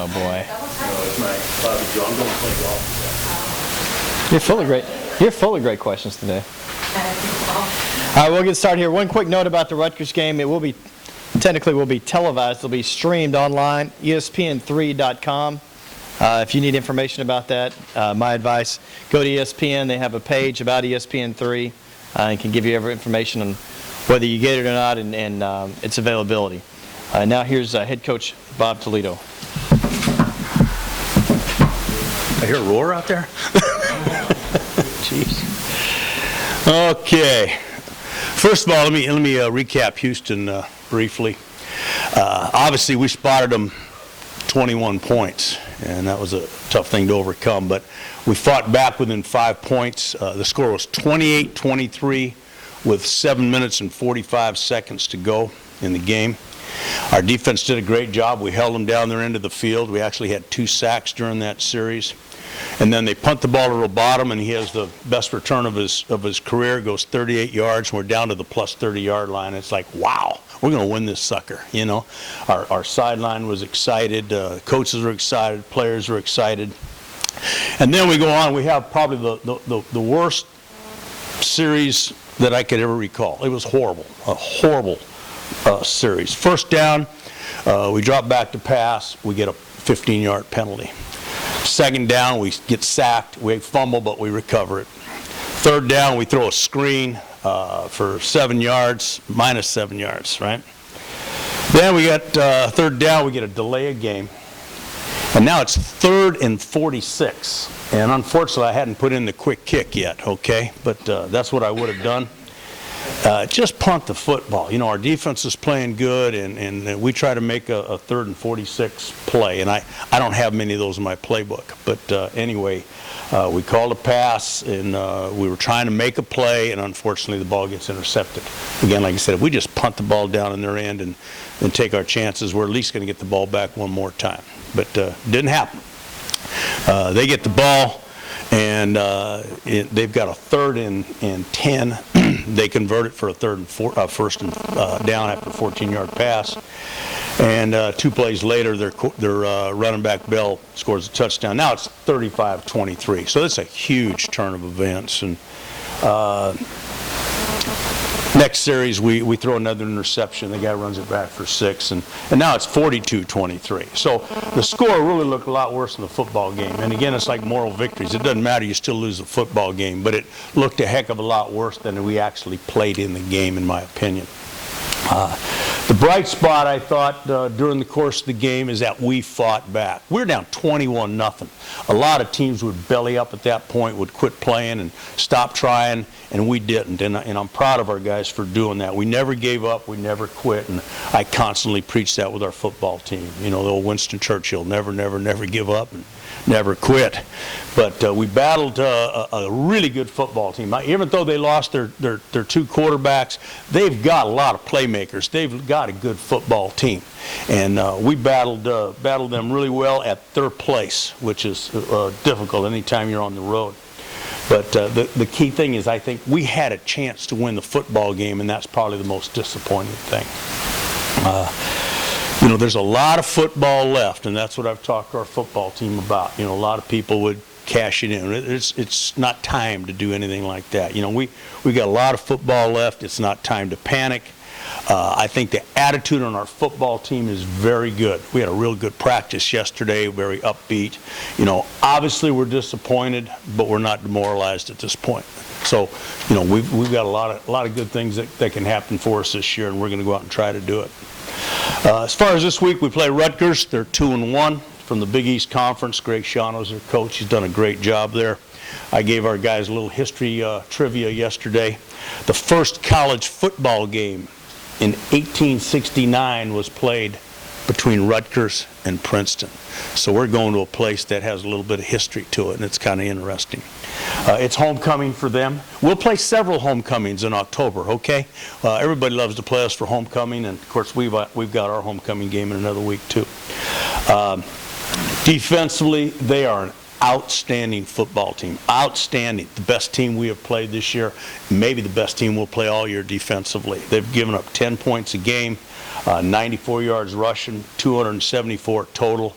boy. It's my Bobby Joe. I'm going to play golf. You're full of great questions today. All right, we'll get started here. One quick note about the Rutgers game. It will be televised. It'll be streamed online, ESPN3.com. If you need information about that, my advice, go to ESPN. They have a page about ESPN3 and can give you every information on whether you get it or not and its availability. Now here's head coach Bob Toledo. I hear a roar out there. Jeez. Okay. First of all, let me recap Houston briefly. Obviously, we spotted them 21 points, and that was a tough thing to overcome. But we fought back within 5 points. The score was 28-23 with 7 minutes and 45 seconds to go in the game. Our defense did a great job. We held them down their end of the field. We actually had 2 sacks during that series. And then they punt the ball to the bottom, and he has the best return of his career. Goes 38 yards, and we're down to the plus 30-yard line. It's like, wow, we're going to win this sucker. You know, our sideline was excited. Coaches were excited. Players were excited. And then we go on. We have probably the worst series that I could ever recall. It was horrible, a horrible series. First down, we drop back to pass. We get a 15-yard penalty. Second down, we get sacked. We fumble, but we recover it. Third down, we throw a screen for 7 yards, minus 7 yards, right? Then we get third down, we get a delay of game. And now it's 3rd and 46. And unfortunately, I hadn't put in the quick kick yet, okay? But that's what I would have done. Just punt the football. You know, our defense is playing good, and we try to make a 3rd and 46 play. And I don't have many of those in my playbook. But anyway, we called a pass, and we were trying to make a play, and unfortunately the ball gets intercepted. Again, like I said, if we just punt the ball down in their end and take our chances, we're at least going to get the ball back one more time. But didn't happen. They get the ball, and they've got a 3rd and 10. They convert it for a first and down after a 14-yard pass. And 2 plays later, their running back Bell scores a touchdown. Now it's 35-23. So that's a huge turn of events. And next series, we throw another interception. The guy runs it back for 6, and now it's 42-23. So the score really looked a lot worse than the football game. And again, it's like moral victories. It doesn't matter, you still lose the football game, but it looked a heck of a lot worse than we actually played in the game, in my opinion. The bright spot, I thought, during the course of the game is that we fought back. We're down 21-0. A lot of teams would belly up at that point, would quit playing and stop trying, and we didn't. And I'm proud of our guys for doing that. We never gave up. We never quit. And I constantly preach that with our football team. You know, the old Winston Churchill, never, never, never give up and never quit. But we battled a really good football team. Even though they lost their 2 quarterbacks, they've got a lot of playmakers. They've got a good football team. And we battled them really well at their place, which is difficult anytime you're on the road. But the key thing is, I think we had a chance to win the football game, and that's probably the most disappointing thing. You know, there's a lot of football left, and that's what I've talked to our football team about. You know, a lot of people would cash it in. It's not time to do anything like that. You know, we got a lot of football left. It's not time to panic. I think the attitude on our football team is very good. We had a real good practice yesterday, very upbeat. You know, obviously we're disappointed, but we're not demoralized at this point. So, you know, we've got a lot of good things that can happen for us this year, and we're going to go out and try to do it. As far as this week, we play Rutgers. They're 2-1 from the Big East Conference. Greg Schiano's their coach. He's done a great job there. I gave our guys a little history trivia yesterday. The first college football game in 1869 was played between Rutgers and Princeton. So we're going to a place that has a little bit of history to it, and it's kind of interesting. It's homecoming for them. We'll play several homecomings in October, okay? Everybody loves to play us for homecoming, and of course we've got our homecoming game in another week too. Defensively, they are an outstanding football team. Outstanding. The best team we have played this year, maybe the best team we'll play all year defensively. They've given up 10 points a game, 94 yards rushing, 274 total.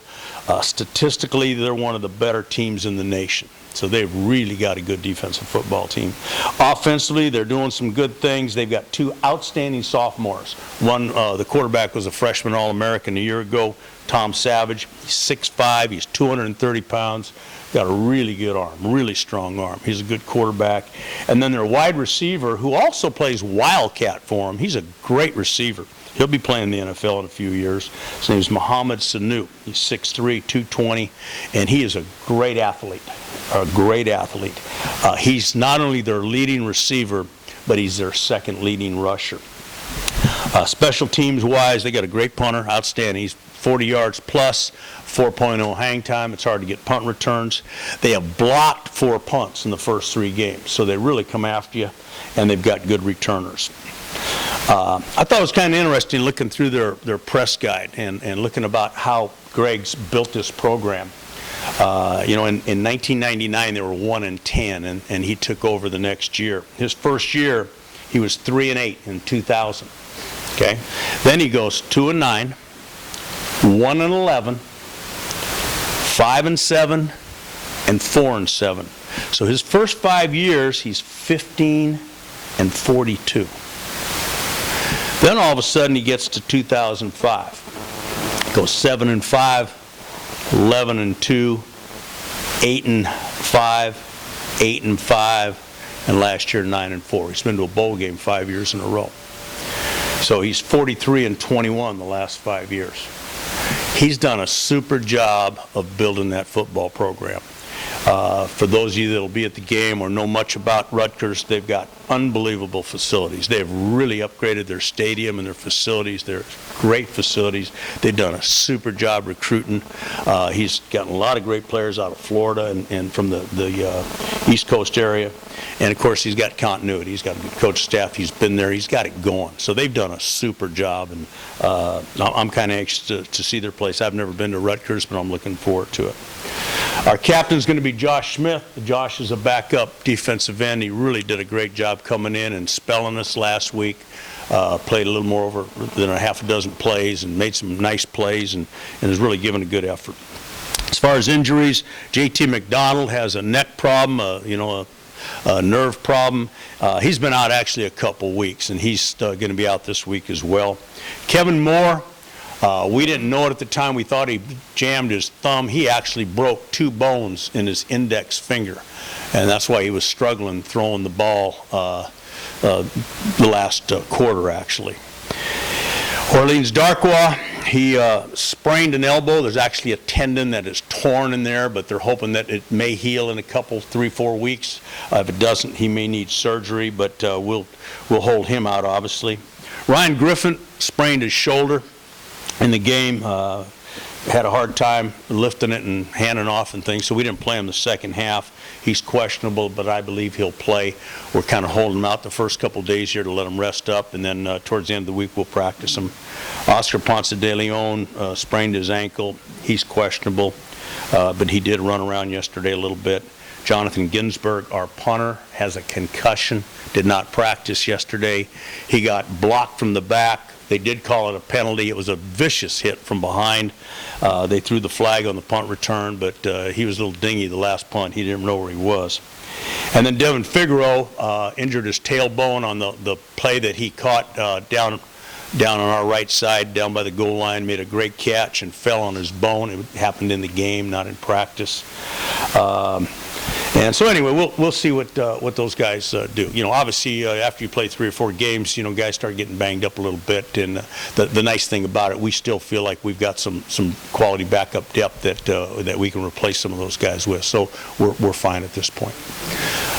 Statistically, they're one of the better teams in the nation. So they've really got a good defensive football team. Offensively, they're doing some good things. They've got two outstanding sophomores. One, the quarterback was a freshman All-American a year ago, Tom Savage. He's 6'5", he's 230 pounds. Got a really good arm, really strong arm. He's a good quarterback. And then their wide receiver, who also plays Wildcat for him, he's a great receiver. He'll be playing in the NFL in a few years. His name is Mohamed Sanu. He's 6'3", 220, and he is a great athlete, a great athlete. He's not only their leading receiver, but he's their second leading rusher. Special teams-wise, they got a great punter, outstanding. He's 40 yards plus, 4.0 hang time. It's hard to get punt returns. They have blocked 4 punts in the first 3 games, so they really come after you, and they've got good returners. I thought it was kind of interesting looking through their press guide and looking about how Greg's built this program. In 1999 they were 1-10, and he took over the next year. His first year, he was 3-8 in 2000. Okay, then he goes 2-9, 1-11, 5-7, and 4-7. So his first 5 years, he's 15-42. Then all of a sudden he gets to 2005. Goes 7-5, 11-2, 8-5, 8-5, and last year 9-4. He's been to a bowl game 5 years in a row. So he's 43-21 the last 5 years. He's done a super job of building that football program. For those of you that will be at the game or know much about Rutgers, they've got unbelievable facilities. They have really upgraded their stadium and their facilities. They're great facilities. They've done a super job recruiting. He's gotten a lot of great players out of Florida and from the East Coast area. And, of course, he's got continuity. He's got a good coach staff. He's been there. He's got it going. So they've done a super job, and I'm kind of anxious to see their place. I've never been to Rutgers, but I'm looking forward to it. Our captain's going to be Josh Smith. Josh is a backup defensive end. He really did a great job coming in and spelling us last week. Played a little more over than a half a dozen plays and made some nice plays and has really given a good effort. As far as injuries, J.T. McDonald has a neck problem, a nerve problem. He's been out actually a couple weeks, and he's going to be out this week as well. Kevin Moore, we didn't know it at the time. We thought he jammed his thumb. He actually broke 2 bones in his index finger, and that's why he was struggling throwing the ball the last quarter, actually. Orleans Darkwa, he sprained an elbow. There's actually a tendon that is torn in there, but they're hoping that it may heal in a couple, 3-4 weeks. If it doesn't, he may need surgery, but we'll hold him out, obviously. Ryan Griffin sprained his shoulder in the game. Had a hard time lifting it and handing off and things, so we didn't play him the second half. He's questionable, but I believe he'll play. We're kind of holding him out the first couple days here to let him rest up, and then towards the end of the week we'll practice him. Oscar Ponce de Leon sprained his ankle. He's questionable, but he did run around yesterday a little bit. Jonathan Ginsberg, our punter, has a concussion, did not practice yesterday. He got blocked from the back. They did call it a penalty. It was a vicious hit from behind. They threw the flag on the punt return, but he was a little dingy the last punt. He didn't know where he was. And then Devin Figueroa injured his tailbone on the play that he caught down on our right side, down by the goal line, made a great catch and fell on his bone. It happened in the game, not in practice. And so anyway, we'll see what those guys do. Obviously, after you play 3 or 4 games, guys start getting banged up a little bit. And the nice thing about it, we still feel like we've got some quality backup depth that we can replace some of those guys with. So we're fine at this point.